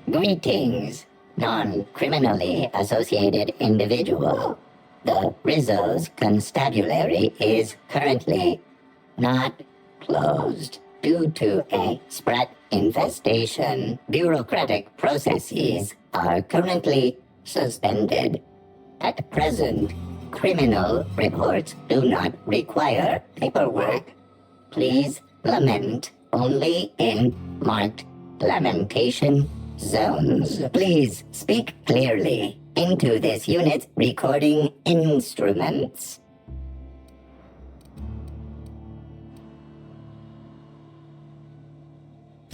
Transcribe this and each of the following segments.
Greetings, non-criminally associated individual. The Rizzo's constabulary is currently not closed due to a sprat infestation. Bureaucratic processes are currently suspended. At present, criminal reports do not require paperwork. Please lament only in marked lamentation zones. Please speak clearly into this unit's recording instruments.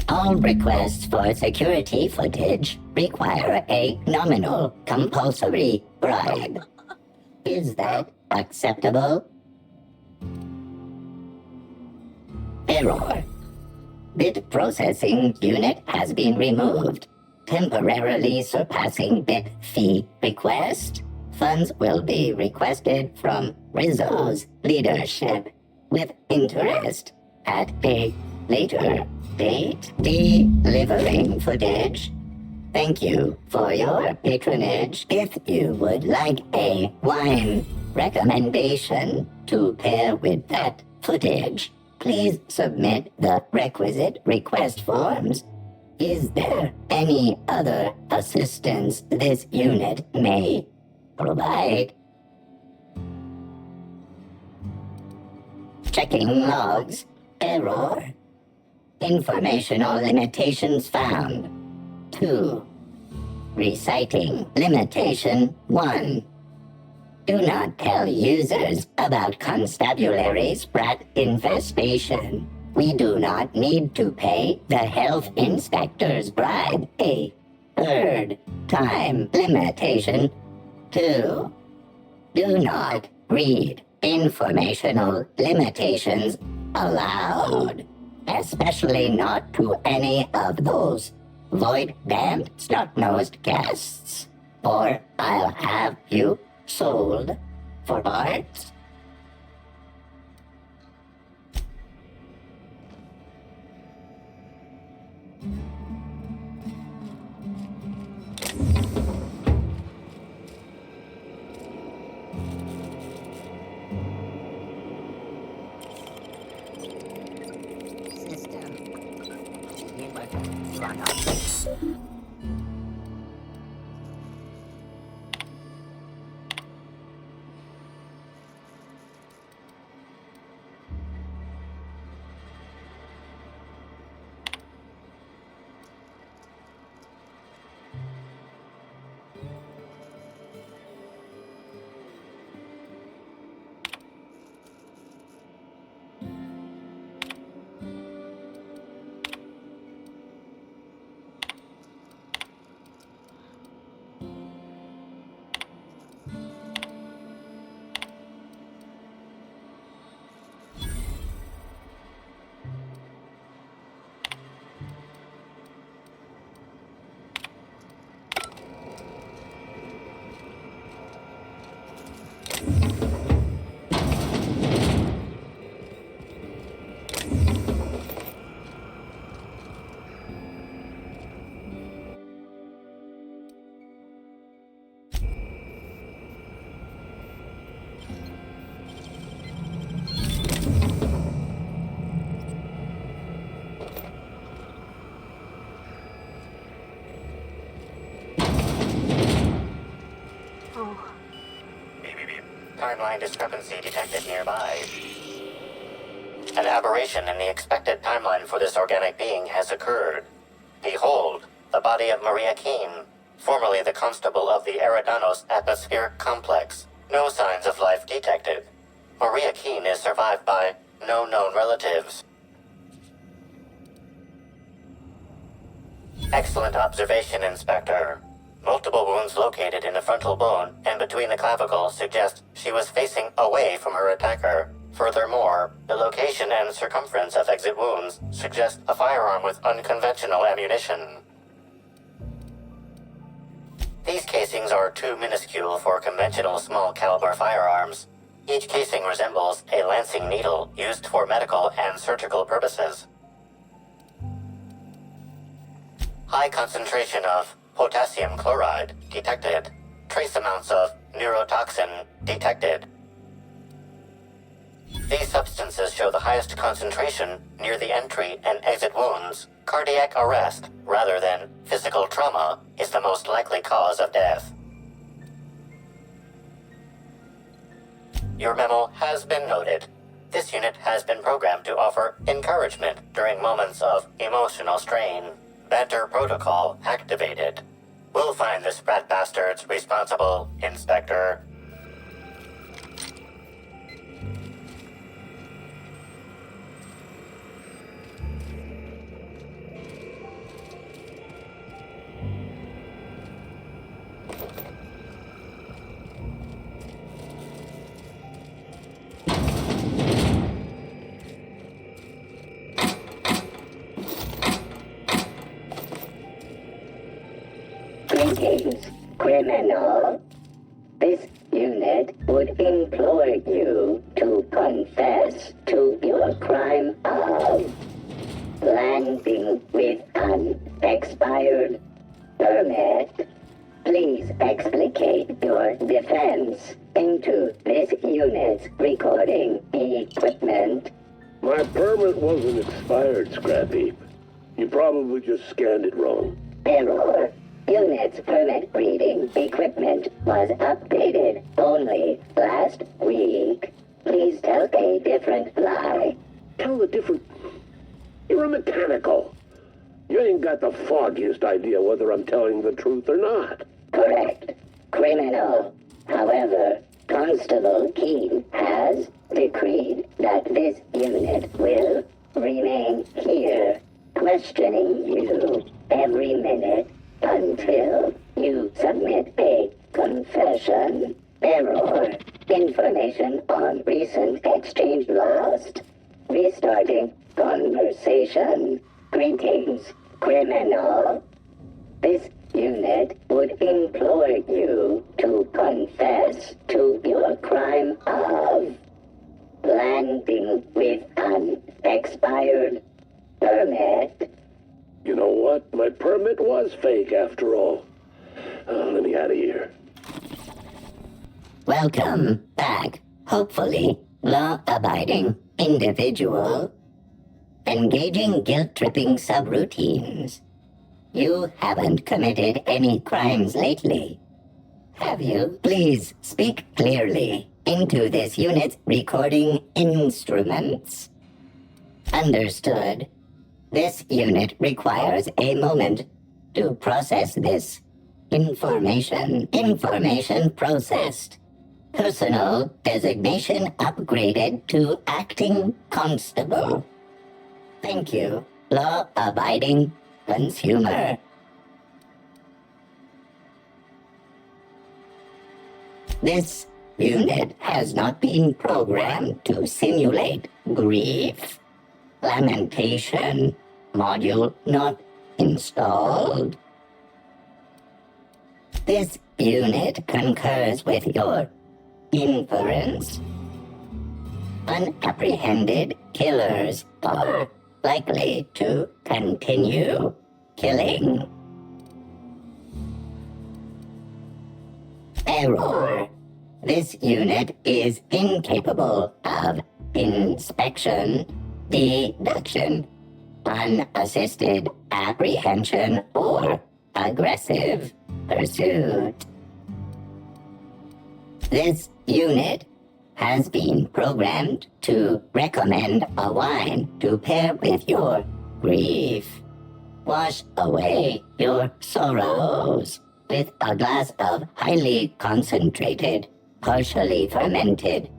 All requests for security footage require a nominal compulsory bribe. Is that acceptable? Error. Bit processing unit has been removed, temporarily surpassing bit fee request. Funds will be requested from Rizzo's leadership with interest at a later date. Delivering footage. Thank you for your patronage. If you would like a wine recommendation to pair with that footage, please submit the requisite request forms. Is there any other assistance this unit may provide? Checking logs. Error. Informational limitations found. 2. Reciting limitation 1. Do not tell users about constabulary sprat infestation. We do not need to pay the health inspector's bribe a third time. Limitation 2. Do not read informational limitations aloud, especially not to any of those void-damned snot-nosed guests, or I'll have you sold for parts. Timeline discrepancy detected nearby. An aberration in the expected timeline for this organic being has occurred. Behold, the body of Maria Keene, formerly the constable of the Eridanos Atmospheric Complex. No signs of life detected. Maria Keene is survived by no known relatives. Excellent observation, Inspector. Multiple wounds located in the frontal bone and between the clavicles suggest she was facing away from her attacker. Furthermore, the location and circumference of exit wounds suggest a firearm with unconventional ammunition. These casings are too minuscule for conventional small-caliber firearms. Each casing resembles a lancing needle used for medical and surgical purposes. High concentration of potassium chloride detected. Trace amounts of neurotoxin detected. These substances show the highest concentration near the entry and exit wounds. Cardiac arrest, rather than physical trauma, is the most likely cause of death. Your memo has been noted. This unit has been programmed to offer encouragement during moments of emotional strain. Banter protocol activated. We'll find the sprat bastards responsible, Inspector. Greetings, criminal. This unit would implore you to confess to your crime of landing with an expired permit. Please explicate your defense into this unit's recording equipment. My permit wasn't expired, Scrappy. You probably just scanned it wrong. Error. Unit's permit reading equipment was updated only last week. Please tell a different lie. Tell the different... You're a mechanical. You ain't got the foggiest idea whether I'm telling the truth or not. Correct. Criminal. However, Constable Keene has decreed that this unit will remain here, questioning you every minute until you submit a confession. Error. Information on recent exchange lost. Restarting conversation. Greetings, criminal. This unit would implore you to confess to your crime of landing with an expired permit. You know what? My permit was fake after all. Let me out of here. Welcome back, hopefully, law-abiding individual. Engaging guilt-tripping subroutines. You haven't committed any crimes lately, have you? Please speak clearly into this unit's recording instruments. Understood. This unit requires a moment to process this information. Information processed. Personal designation upgraded to acting constable. Thank you, law-abiding consumer. This unit has not been programmed to simulate grief. Lamentation module not installed. This unit concurs with your inference. Unapprehended killers are likely to continue killing. Error. This unit is incapable of inspection, deduction, unassisted apprehension, or aggressive pursuit. This unit has been programmed to recommend a wine to pair with your grief. Wash away your sorrows with a glass of highly concentrated, partially fermented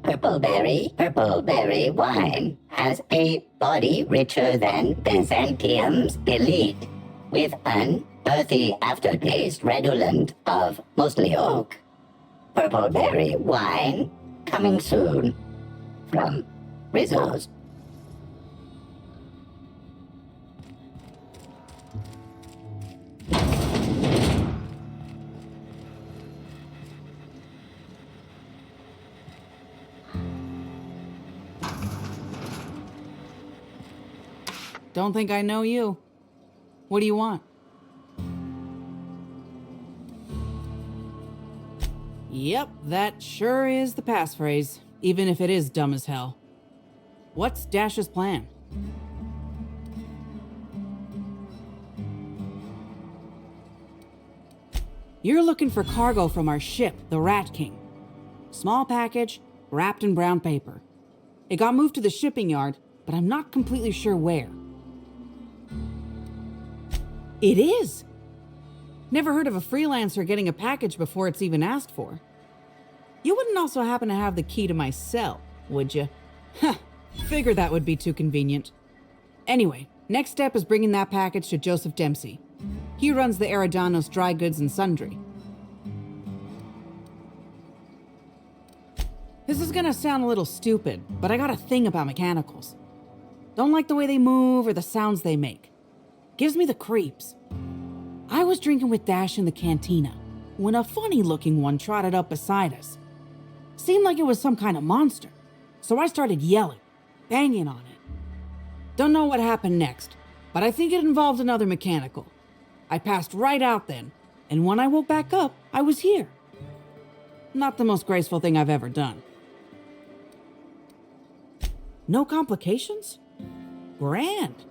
purple berry wine. Has a body richer than Byzantium's elite, with an earthy aftertaste redolent of mostly oak. Purple berry wine coming soon from Rizzo's. Don't think I know you. What do you want? Yep, that sure is the passphrase, even if it is dumb as hell. What's Dash's plan? You're looking for cargo from our ship, the Rat King. Small package, wrapped in brown paper. It got moved to the shipping yard, but I'm not completely sure where. It is! Never heard of a freelancer getting a package before it's even asked for. You wouldn't also happen to have the key to my cell, would you? Huh, figured that would be too convenient. Anyway, next step is bringing that package to Joseph Dempsey. He runs the Eridanos Dry Goods and Sundry. This is gonna sound a little stupid, but I got a thing about mechanicals. Don't like the way they move or the sounds they make. Gives me the creeps. I was drinking with Dash in the cantina when a funny-looking one trotted up beside us. Seemed like it was some kind of monster, so I started yelling, banging on it. Don't know what happened next, but I think it involved another mechanical. I passed right out then, and when I woke back up, I was here. Not the most graceful thing I've ever done. No complications? Grand.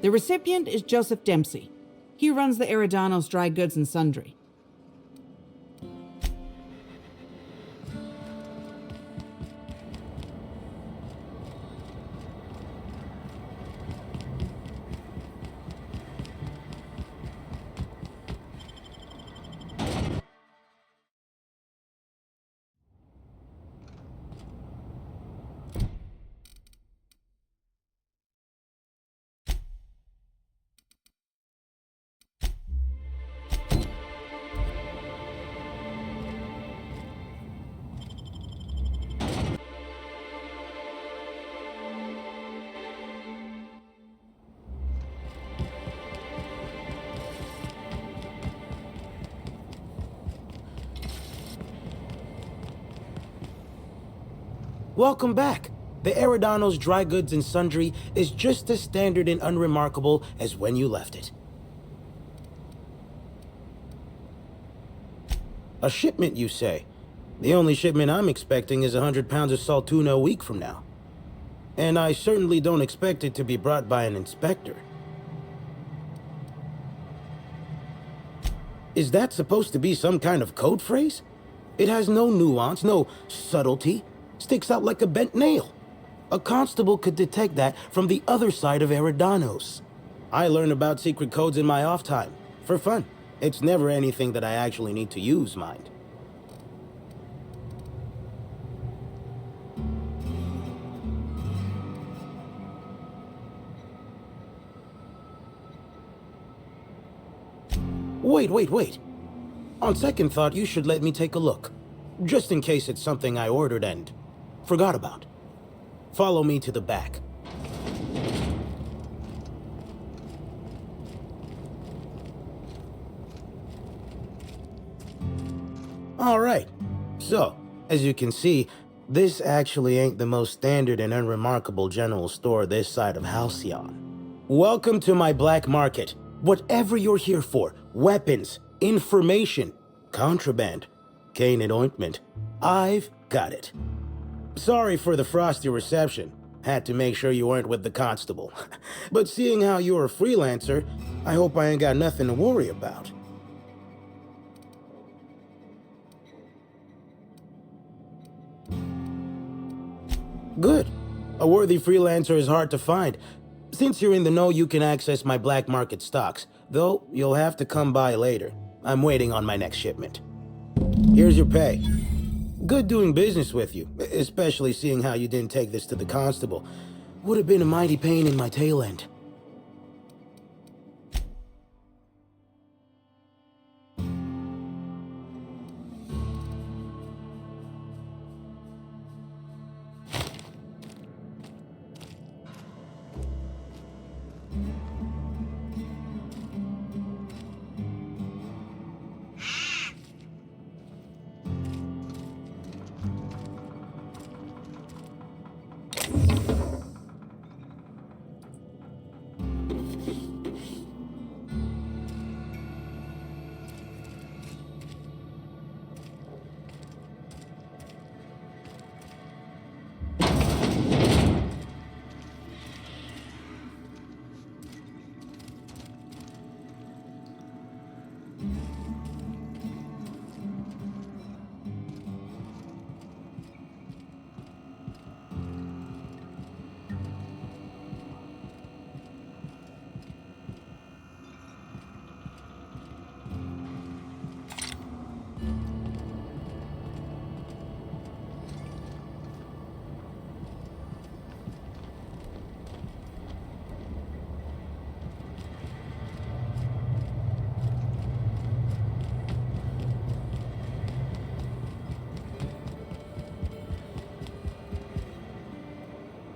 The recipient is Joseph Dempsey. He runs the Eridanos Dry Goods and Sundry. Welcome back. The Eridanos Dry Goods and Sundry is just as standard and unremarkable as when you left it. A shipment, you say? The only shipment I'm expecting is 100 pounds of salt tuna a week from now. And I certainly don't expect it to be brought by an inspector. Is that supposed to be some kind of code phrase? It has no nuance, no subtlety. Sticks out like a bent nail. A constable could detect that from the other side of Eridanos. I learn about secret codes in my off time, for fun. It's never anything that I actually need to use, mind. Wait. On second thought, you should let me take a look. Just in case it's something I ordered and forgot about. Follow me to the back. All right. So, as you can see, this actually ain't the most standard and unremarkable general store this side of Halcyon. Welcome to my black market. Whatever you're here for, weapons, information, contraband, cane and ointment, I've got it. Sorry for the frosty reception. Had to make sure you weren't with the constable. But seeing how you're a freelancer, I hope I ain't got nothing to worry about. Good. A worthy freelancer is hard to find. Since you're in the know, you can access my black market stocks, though you'll have to come by later. I'm waiting on my next shipment. Here's your pay. Good doing business with you, especially seeing how you didn't take this to the constable. Would have been a mighty pain in my tail end.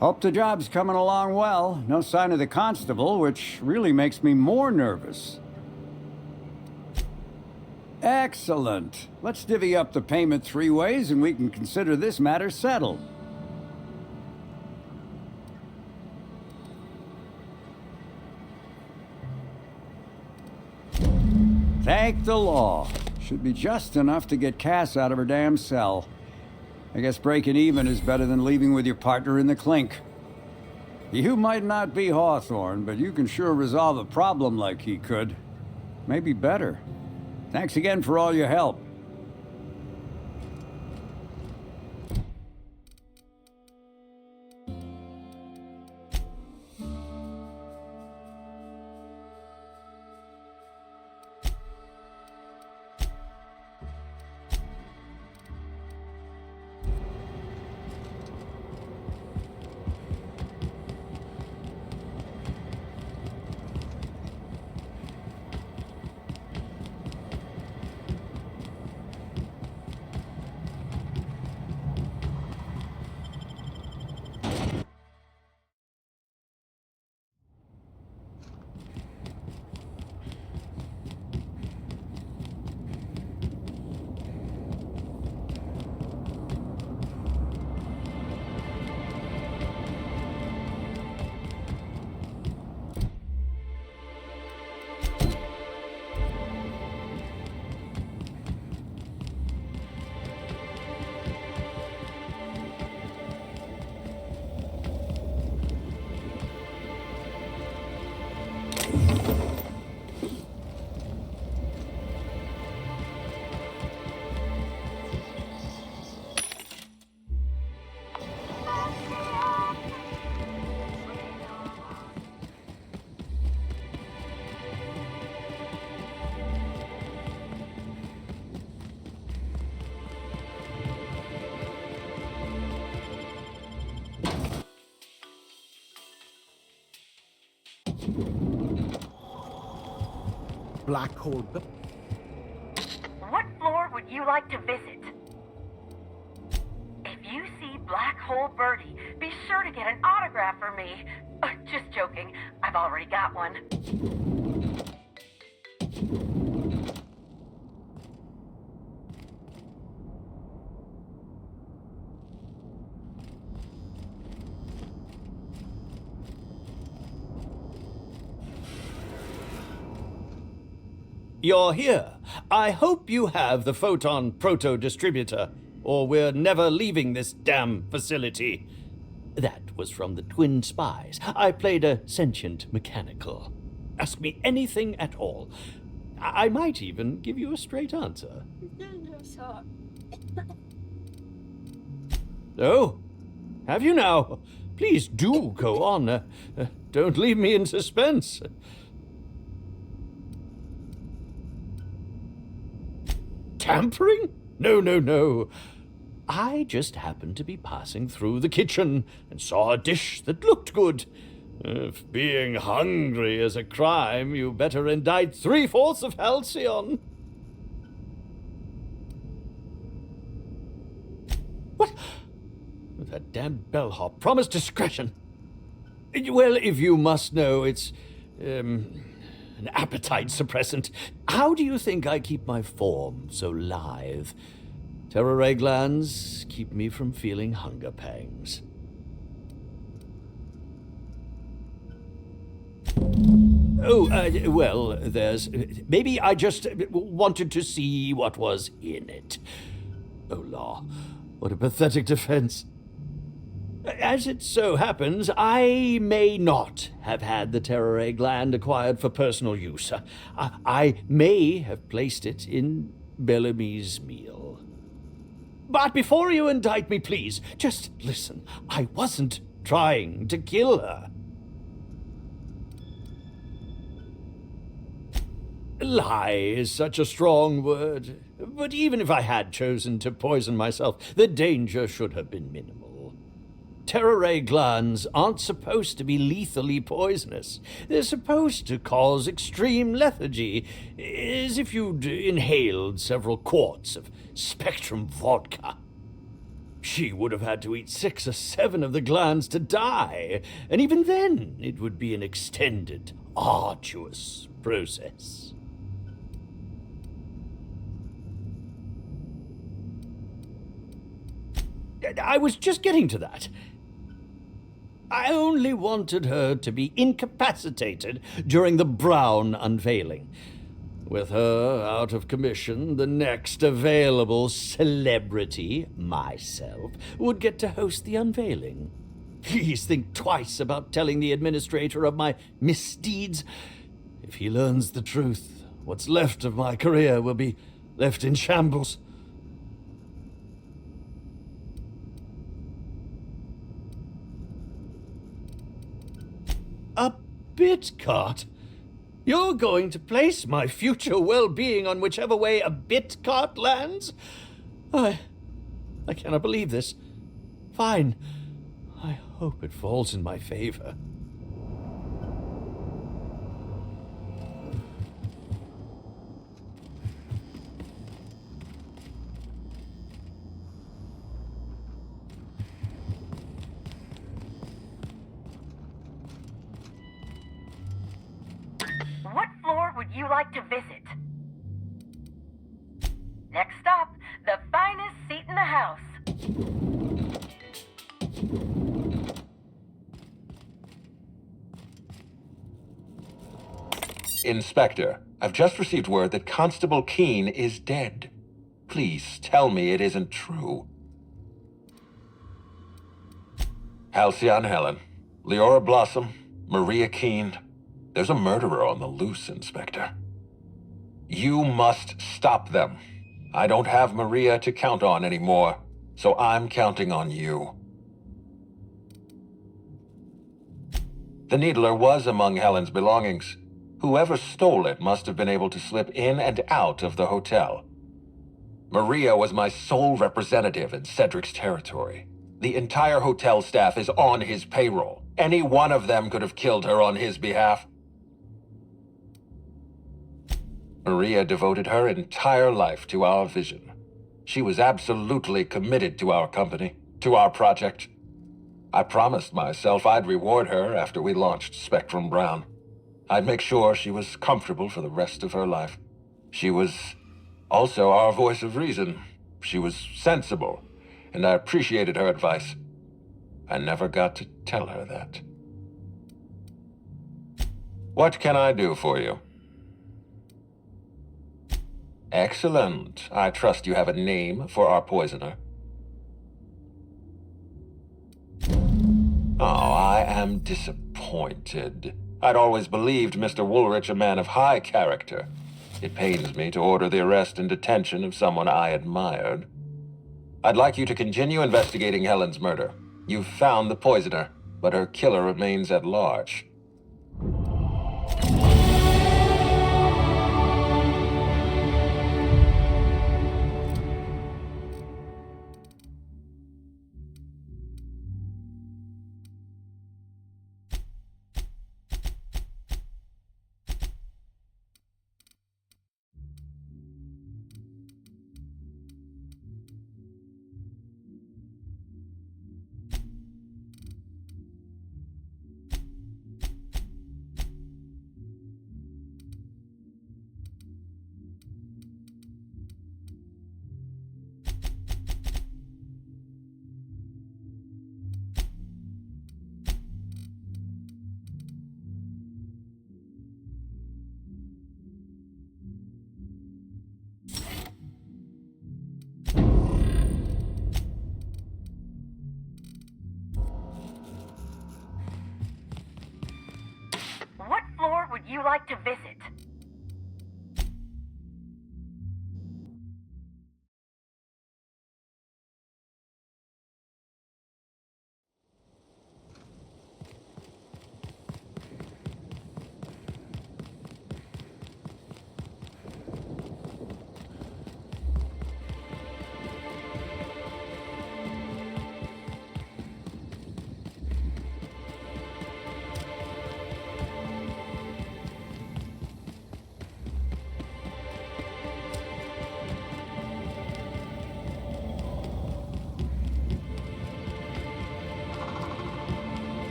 Hope the job's coming along well. No sign of the constable, which really makes me more nervous. Excellent. Let's divvy up the payment 3 ways and we can consider this matter settled. Thank the law. Should be just enough to get Cass out of her damn cell. I guess breaking even is better than leaving with your partner in the clink. You might not be Hawthorne, but you can sure resolve a problem like he could. Maybe better. Thanks again for all your help. Black hole. What floor would you like to visit? If you see Black Hole Birdie, be sure to get an autograph for me. Just joking. I've already got one. You're here. I hope you have the photon proto-distributor, or we're never leaving this damn facility. That was from the Twin Spies. I played a sentient mechanical. Ask me anything at all. I might even give you a straight answer. Oh, have you now? Please do go on. Don't leave me in suspense. Tampering? No, no, no. I just happened to be passing through the kitchen and saw a dish that looked good. If being hungry is a crime, you better indict 3/4 of Halcyon. What? That damn bellhop promised discretion. Well, if you must know, it's, an appetite suppressant. How do you think I keep my form so lithe? Terror glands keep me from feeling hunger pangs. Oh, well, there's... Maybe I just wanted to see what was in it. Oh, law. What a pathetic defense. As it so happens, I may not have had the terror gland acquired for personal use. I may have placed it in Bellamy's meal. But before you indict me, please, just listen. I wasn't trying to kill her. Lie is such a strong word. But even if I had chosen to poison myself, the danger should have been minimal. Terror glands aren't supposed to be lethally poisonous. They're supposed to cause extreme lethargy, as if you'd inhaled several quarts of Spectrum vodka. She would have had to eat 6 or 7 of the glands to die, and even then it would be an extended, arduous process. I was just getting to that. I only wanted her to be incapacitated during the Brown unveiling. With her out of commission, the next available celebrity, myself, would get to host the unveiling. Please think twice about telling the administrator of my misdeeds. If he learns the truth, what's left of my career will be left in shambles. A bit cart? You're going to place my future well-being on whichever way a bit cart lands? I cannot believe this. Fine. I hope it falls in my favor. What floor would you like to visit? Next stop, the finest seat in the house. Inspector, I've just received word that Constable Keene is dead. Please tell me it isn't true. Halcyon Helen, Leora Blossom, Maria Keene. There's a murderer on the loose, Inspector. You must stop them. I don't have Maria to count on anymore, so I'm counting on you. The Needler was among Helen's belongings. Whoever stole it must have been able to slip in and out of the hotel. Maria was my sole representative in Cedric's territory. The entire hotel staff is on his payroll. Any one of them could have killed her on his behalf. Maria devoted her entire life to our vision. She was absolutely committed to our company, to our project. I promised myself I'd reward her after we launched Spectrum Brown. I'd make sure she was comfortable for the rest of her life. She was also our voice of reason. She was sensible, and I appreciated her advice. I never got to tell her that. What can I do for you? Excellent. I trust you have a name for our poisoner. Oh, I am disappointed. I'd always believed Mr. Woolrich a man of high character. It pains me to order the arrest and detention of someone I admired. I'd like you to continue investigating Helen's murder. You've found the poisoner, but her killer remains at large. What floor would you like to visit?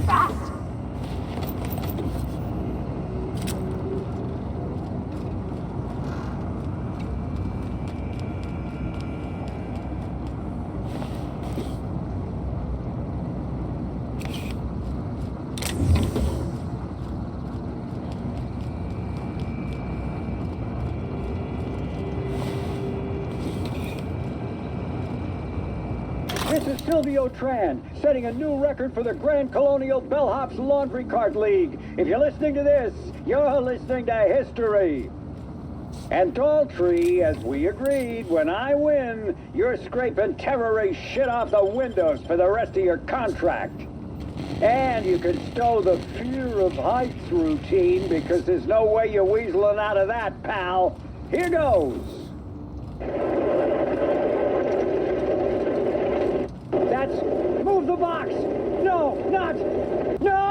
fast! This is Silvio Tran, setting a new record for the Grand Colonial Bellhops Laundry Cart League. If you're listening to this, you're listening to history. And Daltrey, as we agreed, when I win, you're scraping terrorist shit off the windows for the rest of your contract. And you can stow the fear of heights routine, because there's no way you're weaseling out of that, pal. Here goes. That's... Move the box! No, not... No!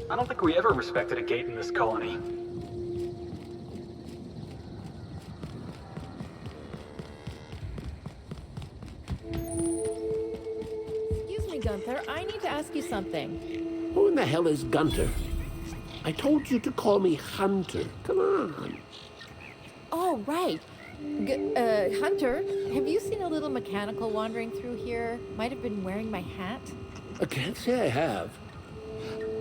I don't think we ever respected a gate in this colony. Excuse me, Gunther. I need to ask you something. Who in the hell is Gunter? I told you to call me Hunter. Come on. Oh, right. Hunter, have you seen a little mechanical wandering through here? Might have been wearing my hat. I can't say I have.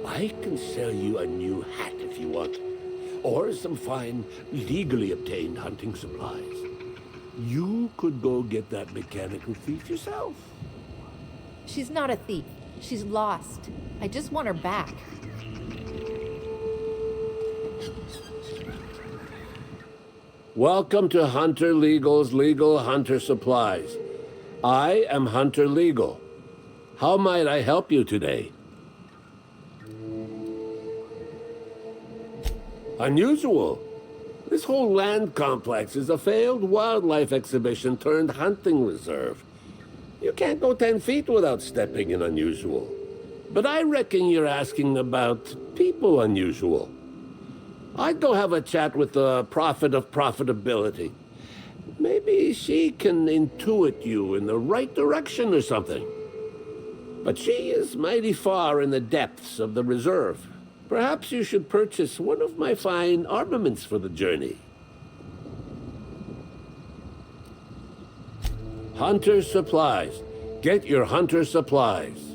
I can sell you a new hat if you want, or some fine, legally obtained hunting supplies. You could go get that mechanical thief yourself. She's not a thief. She's lost. I just want her back. Welcome to Hunter Legal's Legal Hunter Supplies. I am Hunter Legal. How might I help you today? Unusual. This whole land complex is a failed wildlife exhibition turned hunting reserve. You can't go 10 feet without stepping in unusual. But I reckon you're asking about people unusual. I'd go have a chat with the prophet of profitability. Maybe she can intuit you in the right direction or something. But she is mighty far in the depths of the reserve. Perhaps you should purchase one of my fine armaments for the journey. Hunter supplies. Get your hunter supplies.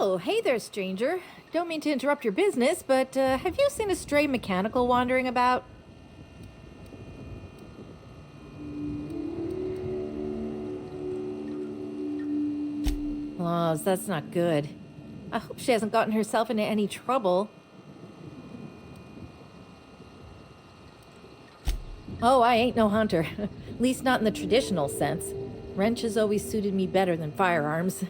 Oh, hey there, stranger. Don't mean to interrupt your business, but have you seen a stray mechanical wandering about? Oh, that's not good. I hope she hasn't gotten herself into any trouble. Oh, I ain't no hunter. At least not in the traditional sense. Wrenches always suited me better than firearms.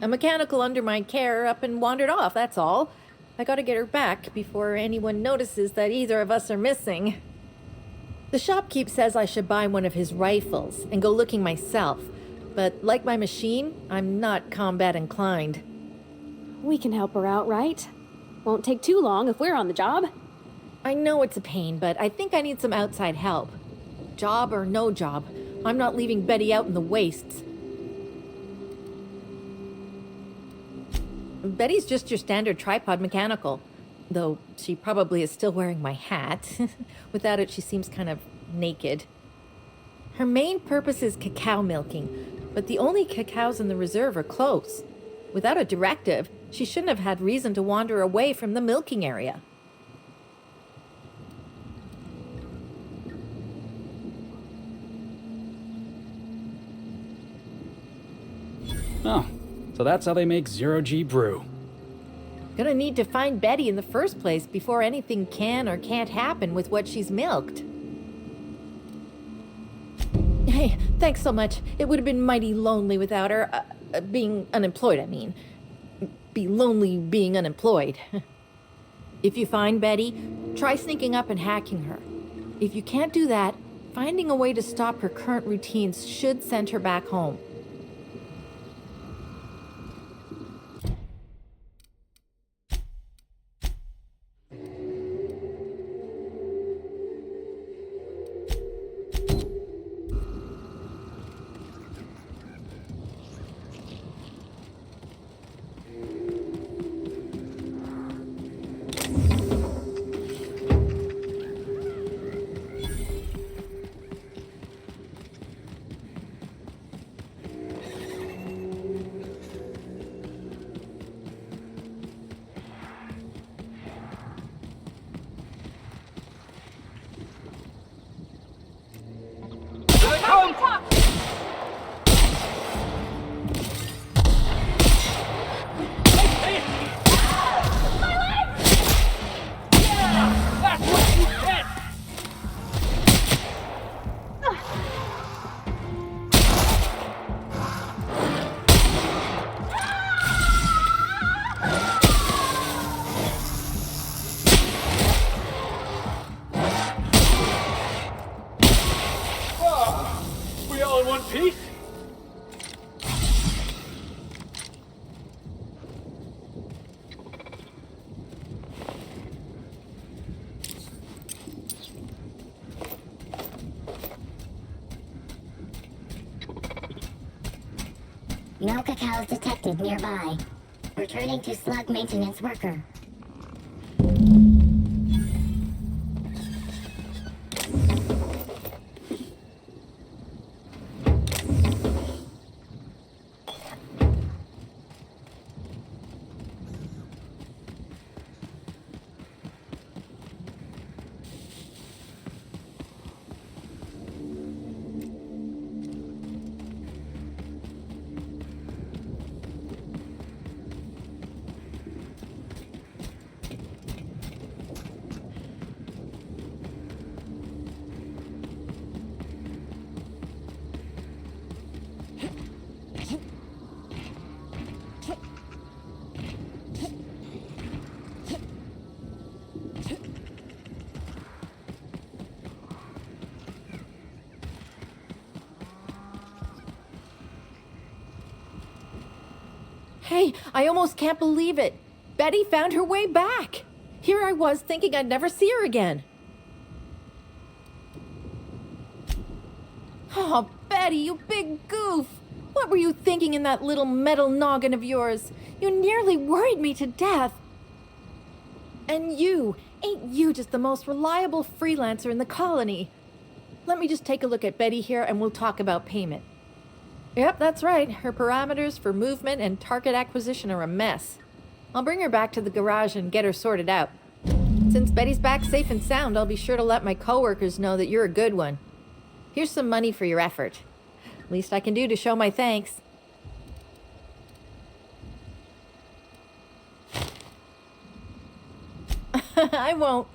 A mechanical under my care up and wandered off, that's all. I gotta get her back before anyone notices that either of us are missing. The shopkeep says I should buy one of his rifles and go looking myself. But like my machine, I'm not combat inclined. We can help her out, right? Won't take too long if we're on the job. I know it's a pain, but I think I need some outside help. Job or no job, I'm not leaving Betty out in the wastes. Betty's just your standard tripod mechanical, though she probably is still wearing my hat. Without it, she seems kind of naked. Her main purpose is cacao milking, but the only cacaos in the reserve are close. Without a directive, she shouldn't have had reason to wander away from the milking area. Oh, so that's how they make zero-G brew. Gonna need to find Betty in the first place before anything can or can't happen with what she's milked. Hey, thanks so much. It would have been mighty lonely without her. Being unemployed, I mean. Be lonely being unemployed. If you find Betty, try sneaking up and hacking her. If you can't do that, finding a way to stop her current routines should send her back home. No cacaos detected nearby. Returning to slug maintenance worker. Hey, I almost can't believe it. Betty found her way back. Here I was thinking I'd never see her again. Oh, Betty, you big goof. What were you thinking in that little metal noggin of yours? You nearly worried me to death. And ain't you just the most reliable freelancer in the colony? Let me just take a look at Betty here and we'll talk about payment. Yep, that's right. Her parameters for movement and target acquisition are a mess. I'll bring her back to the garage and get her sorted out. Since Betty's back safe and sound, I'll be sure to let my coworkers know that you're a good one. Here's some money for your effort. Least I can do to show my thanks. I won't.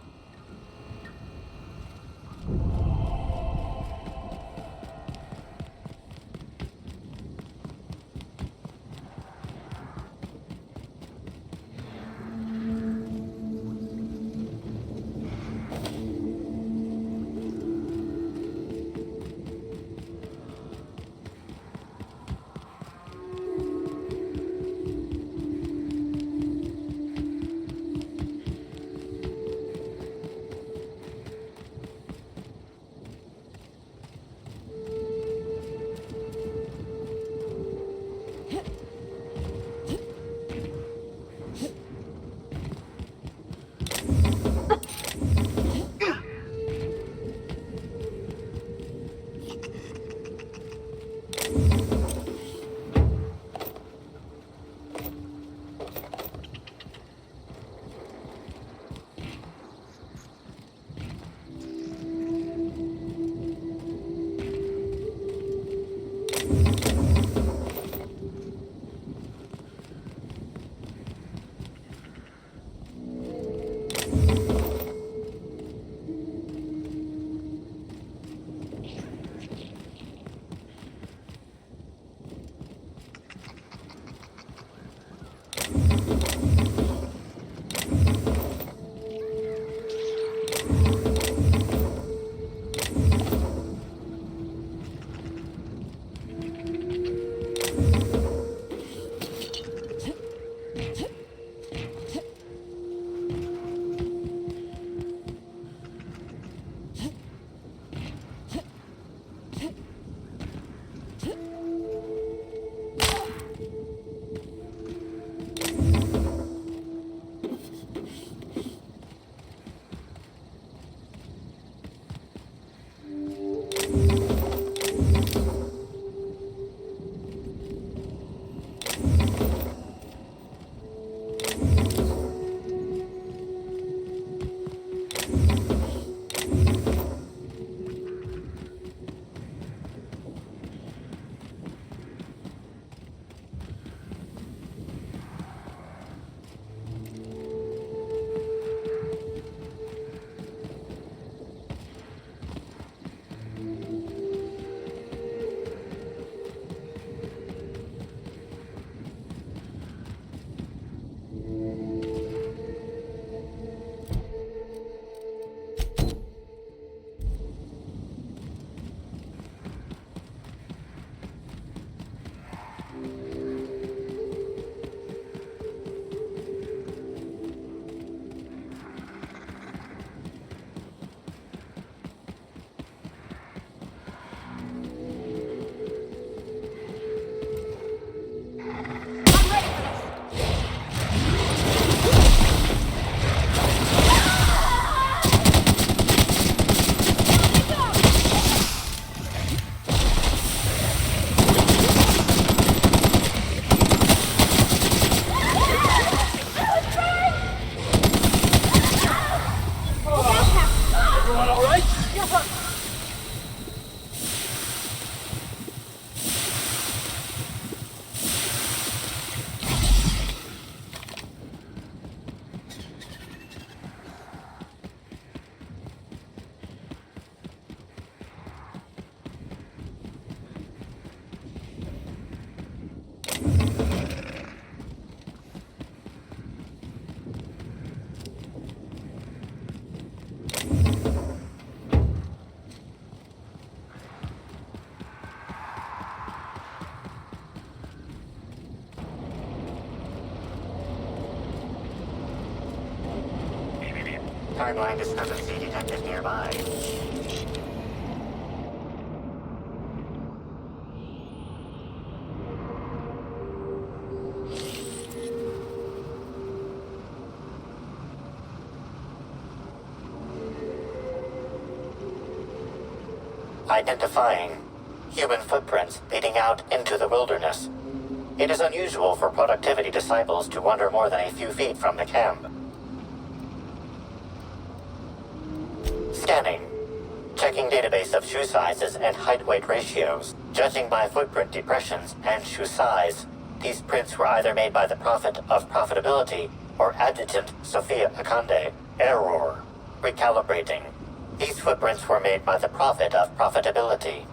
Timeline discrepancy detected nearby. Identifying human footprints leading out into the wilderness. It is unusual for productivity disciples to wander more than a few feet from the camp. Scanning. Checking database of shoe sizes and height-weight ratios. Judging by footprint depressions and shoe size, these prints were either made by the Prophet of Profitability or Adjutant Sophia Akande. Error. Recalibrating. These footprints were made by the Prophet of Profitability.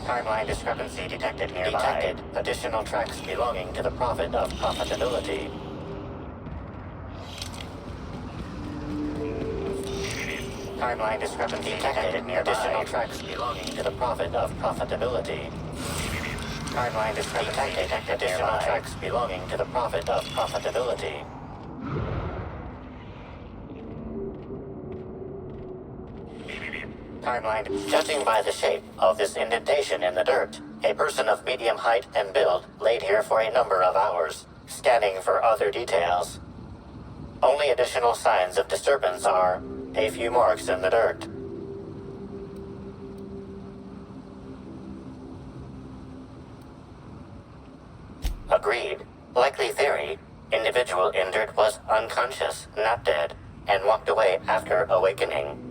Timeline discrepancy detected nearby. Detected additional tracks belonging to the Prophet of Profitability. Timeline discrepancy detected nearby. Additional tracks belonging to the Prophet of Profitability. Timeline discrepancy detected. Additional tracks belonging to the Prophet of Profitability. Timeline. Judging by the shape of this indentation in the dirt, a person of medium height and build laid here for a number of hours, scanning for other details. Only additional signs of disturbance are a few marks in the dirt. Agreed. Likely theory. Individual injured was unconscious, not dead, and walked away after awakening.